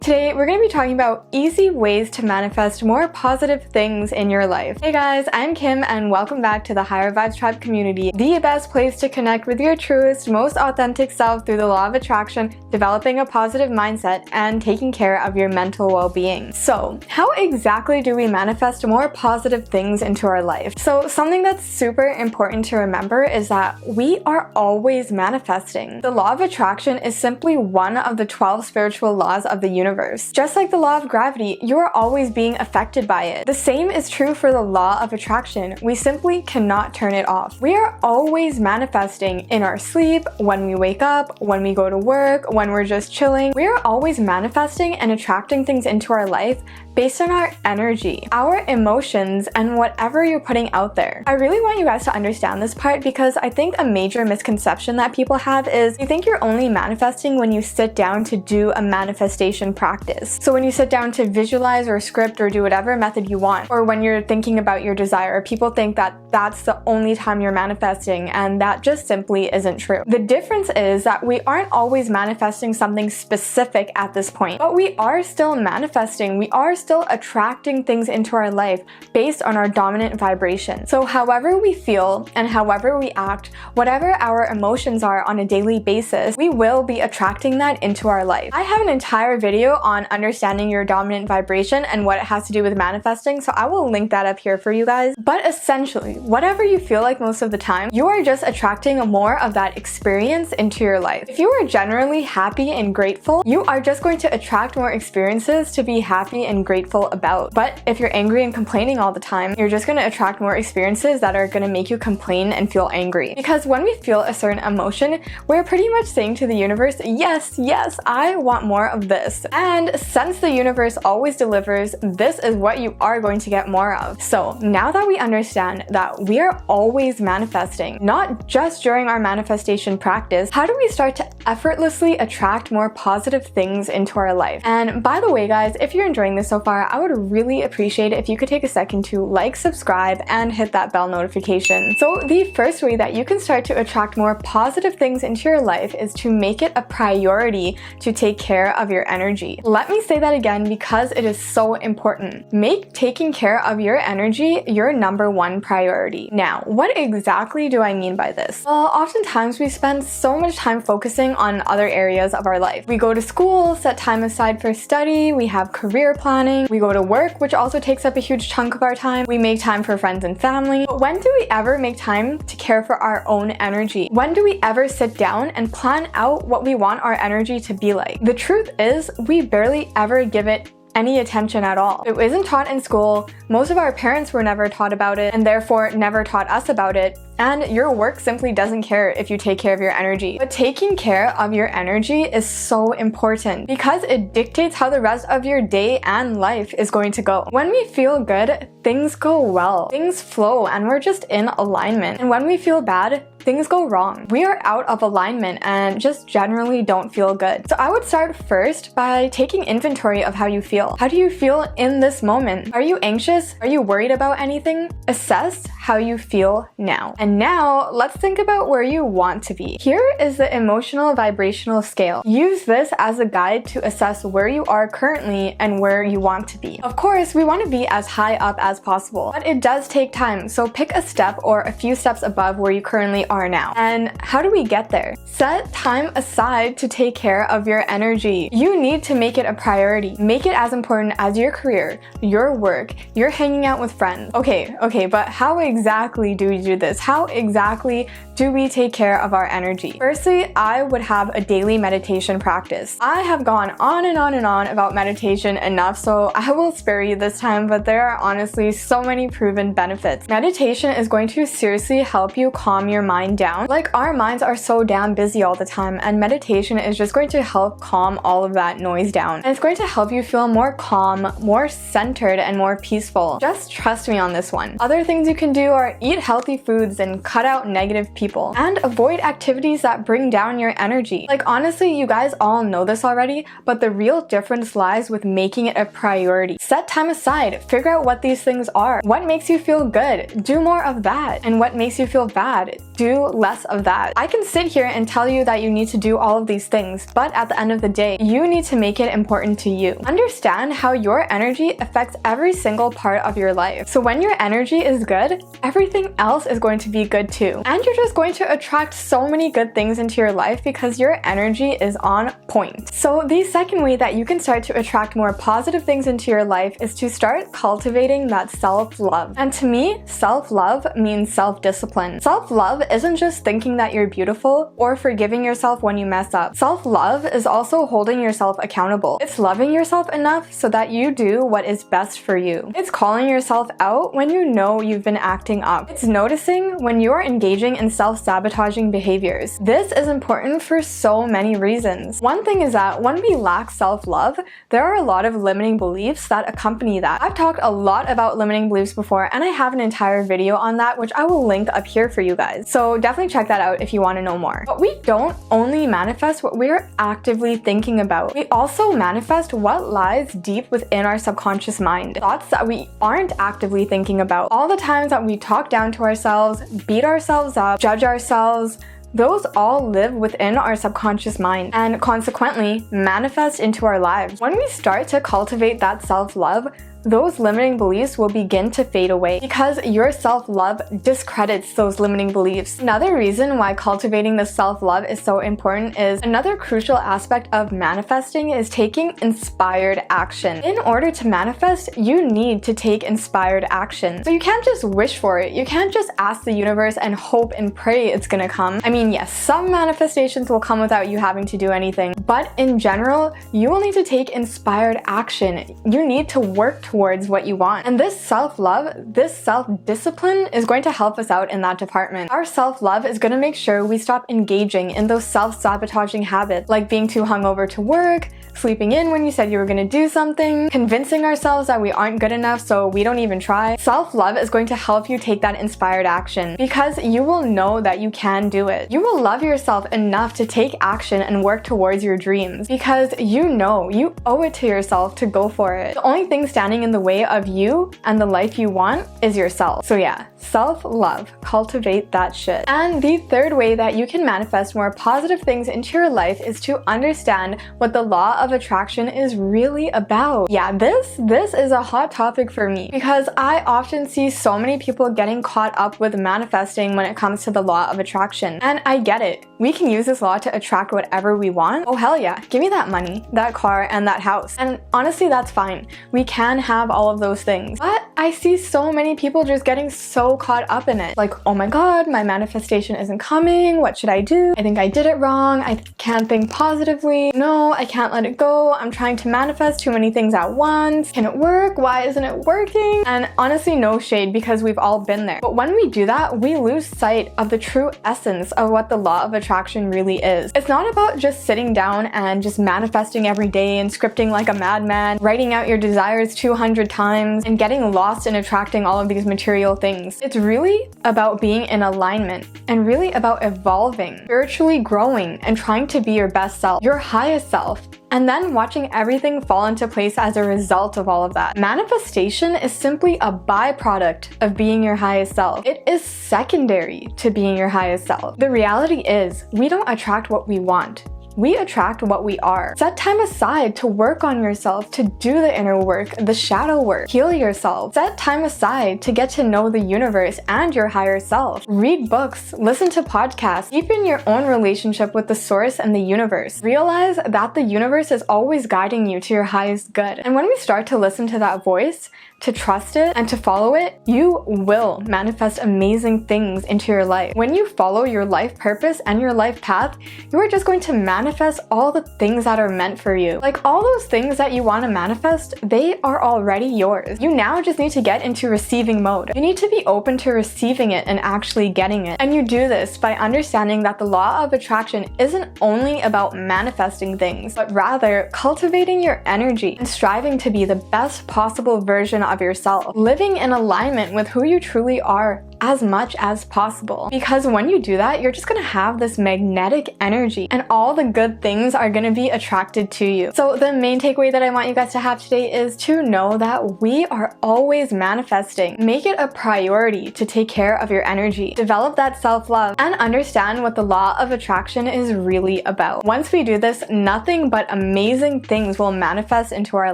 Today, we're going to be talking about easy ways to manifest more positive things in your life. Hey guys, I'm Kim and welcome back to the Higher Vibes Tribe community, the best place to connect with your truest, most authentic self through the law of attraction, developing a positive mindset, and taking care of your mental well-being. So, how exactly do we manifest more positive things into our life? So, something that's super important to remember is that we are always manifesting. The law of attraction is simply one of the 12 spiritual laws of the universe. Just like the law of gravity, you are always being affected by it. The same is true for the law of attraction. We simply cannot turn it off. We are always manifesting in our sleep, when we wake up, when we go to work, when we're just chilling. We are always manifesting and attracting things into our life based on our energy, our emotions, and whatever you're putting out there. I really want you guys to understand this part because I think a major misconception that people have is you think you're only manifesting when you sit down to do a manifestation practice. So when you sit down to visualize or script or do whatever method you want, or when you're thinking about your desire, people think that that's the only time you're manifesting, and that just simply isn't true. The difference is that we aren't always manifesting something specific at this point, but we are still manifesting. We are still attracting things into our life based on our dominant vibration. So however we feel and however we act, whatever our emotions are on a daily basis, we will be attracting that into our life. I have an entire video on understanding your dominant vibration and what it has to do with manifesting, so I will link that up here for you guys. But essentially, whatever you feel like most of the time, you are just attracting more of that experience into your life. If you are generally happy and grateful, you are just going to attract more experiences to be happy and grateful about. But if you're angry and complaining all the time, you're just going to attract more experiences that are going to make you complain and feel angry. Because when we feel a certain emotion, we're pretty much saying to the universe, yes, I want more of this. And since the universe always delivers, this is what you are going to get more of. So now that we understand that we are always manifesting, not just during our manifestation practice, how do we start to effortlessly attract more positive things into our life? And by the way, guys, if you're enjoying this so far, I would really appreciate it if you could take a second to like, subscribe, and hit that bell notification. So the first way that you can start to attract more positive things into your life is to make it a priority to take care of your energy. Let me say that again because it is so important. Make taking care of your energy your #1 priority. Now, what exactly do I mean by this? Well, oftentimes we spend so much time focusing on other areas of our life. We go to school, set time aside for study, we have career planning, we go to work, which also takes up a huge chunk of our time, we make time for friends and family. But when do we ever make time to care for our own energy? When do we ever sit down and plan out what we want our energy to be like? The truth is, we barely ever give it any attention at all. It isn't taught in school, most of our parents were never taught about it, and therefore never taught us about it, and your work simply doesn't care if you take care of your energy. But taking care of your energy is so important because it dictates how the rest of your day and life is going to go. When we feel good, things go well, things flow, and we're just in alignment. And when we feel bad, things go wrong. We are out of alignment and just generally don't feel good. So I would start first by taking inventory of how you feel. How do you feel in this moment? Are you anxious? Are you worried about anything? Assess how you feel now. And now, let's think about where you want to be. Here is the emotional vibrational scale. Use this as a guide to assess where you are currently and where you want to be. Of course, we want to be as high up as possible, but it does take time, so pick a step or a few steps above where you currently are now. And how do we get there? Set time aside to take care of your energy. You need to make it a priority. Make it as important as your career, your work, your hanging out with friends. Okay, but how exactly do we do this? How exactly do we take care of our energy? Firstly, I would have a daily meditation practice. I have gone on and on and on about meditation enough, so I will spare you this time, but there are honestly so many proven benefits. Meditation is going to seriously help you calm your mind down. Like, our minds are so damn busy all the time, and meditation is just going to help calm all of that noise down. And it's going to help you feel more calm, more centered, and more peaceful. Just trust me on this one. Other things you can do are eat healthy foods and cut out negative people, and avoid activities that bring down your energy. Like, honestly, you guys all know this already, but the real difference lies with making it a priority. Set time aside, figure out what these things are. What makes you feel good? Do more of that. And what makes you feel bad? do less of that. I can sit here and tell you that you need to do all of these things, but at the end of the day, you need to make it important to you. Understand how your energy affects every single part of your life. So when your energy is good, everything else is going to be good too. And you're just going to attract so many good things into your life because your energy is on point. So the second way that you can start to attract more positive things into your life is to start cultivating that self-love. And to me, self-love means self-discipline. Self-love isn't just thinking that you're beautiful or forgiving yourself when you mess up. Self-love is also holding yourself accountable. It's loving yourself enough so that you do what is best for you. It's calling yourself out when you know you've been acting up. It's noticing when you're engaging in self-sabotaging behaviors. This is important for so many reasons. One thing is that when we lack self-love, there are a lot of limiting beliefs that accompany that. I've talked a lot about limiting beliefs before, and I have an entire video on that, which I will link up here for you guys. So definitely check that out if you want to know more. But we don't only manifest what we're actively thinking about. We also manifest what lies deep within our subconscious mind. Thoughts that we aren't actively thinking about. All the times that we talk down to ourselves, beat ourselves up, judge ourselves, those all live within our subconscious mind and consequently manifest into our lives. When we start to cultivate that self-love, those limiting beliefs will begin to fade away because your self-love discredits those limiting beliefs. Another reason why cultivating the self-love is so important is another crucial aspect of manifesting is taking inspired action. In order to manifest, you need to take inspired action. So you can't just wish for it. You can't just ask the universe and hope and pray it's gonna come. I mean, yes, some manifestations will come without you having to do anything, but in general, you will need to take inspired action. You need to work towards what you want. And this self-love, this self-discipline is going to help us out in that department. Our self-love is going to make sure we stop engaging in those self-sabotaging habits, like being too hungover to work, sleeping in when you said you were going to do something, convincing ourselves that we aren't good enough so we don't even try. Self-love is going to help you take that inspired action because you will know that you can do it. You will love yourself enough to take action and work towards your dreams because you know you owe it to yourself to go for it. The only thing standing in the way of you and the life you want is yourself. So yeah, self-love, cultivate that shit. And the third way that you can manifest more positive things into your life is to understand what the law of attraction is really about. Yeah, this is a hot topic for me because I often see so many people getting caught up with manifesting when it comes to the law of attraction. And I get it. We can use this law to attract whatever we want. Oh hell yeah, give me that money, that car, and that house. And honestly, that's fine. We can have all of those things. But I see so many people just getting so caught up in it. Like, oh my god, my manifestation isn't coming. What should I do? I think I did it wrong. I can't think positively. No, I can't let it go. I'm trying to manifest too many things at once. Can it work? Why isn't it working? And honestly, no shade because we've all been there. But when we do that, we lose sight of the true essence of what the law of attraction really is. It's not about just sitting down and just manifesting every day and scripting like a madman, writing out your desires 200 times and getting lost in attracting all of these material things. It's really about being in alignment and really about evolving, spiritually growing, and trying to be your best self, your highest self, and then watching everything fall into place as a result of all of that. Manifestation is simply a byproduct of being your highest self. It is secondary to being your highest self. The reality is, we don't attract what we want. We attract what we are. Set time aside to work on yourself, to do the inner work, the shadow work, heal yourself. Set time aside to get to know the universe and your higher self. Read books, listen to podcasts, deepen your own relationship with the source and the universe. Realize that the universe is always guiding you to your highest good. And when we start to listen to that voice, to trust it and to follow it, you will manifest amazing things into your life. When you follow your life purpose and your life path, you are just going to manifest all the things that are meant for you. Like all those things that you want to manifest, they are already yours. You now just need to get into receiving mode. You need to be open to receiving it and actually getting it. And you do this by understanding that the law of attraction isn't only about manifesting things, but rather cultivating your energy and striving to be the best possible version of yourself, living in alignment with who you truly are as much as possible. Because when you do that, you're just gonna have this magnetic energy and all the good things are gonna be attracted to you. So the main takeaway that I want you guys to have today is to know that we are always manifesting. Make it a priority to take care of your energy. Develop that self-love and understand what the law of attraction is really about. Once we do this, nothing but amazing things will manifest into our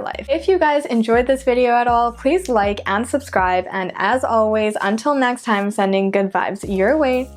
life. If you guys enjoyed this video at all, please like and subscribe, and as always, until next time, sending good vibes your way.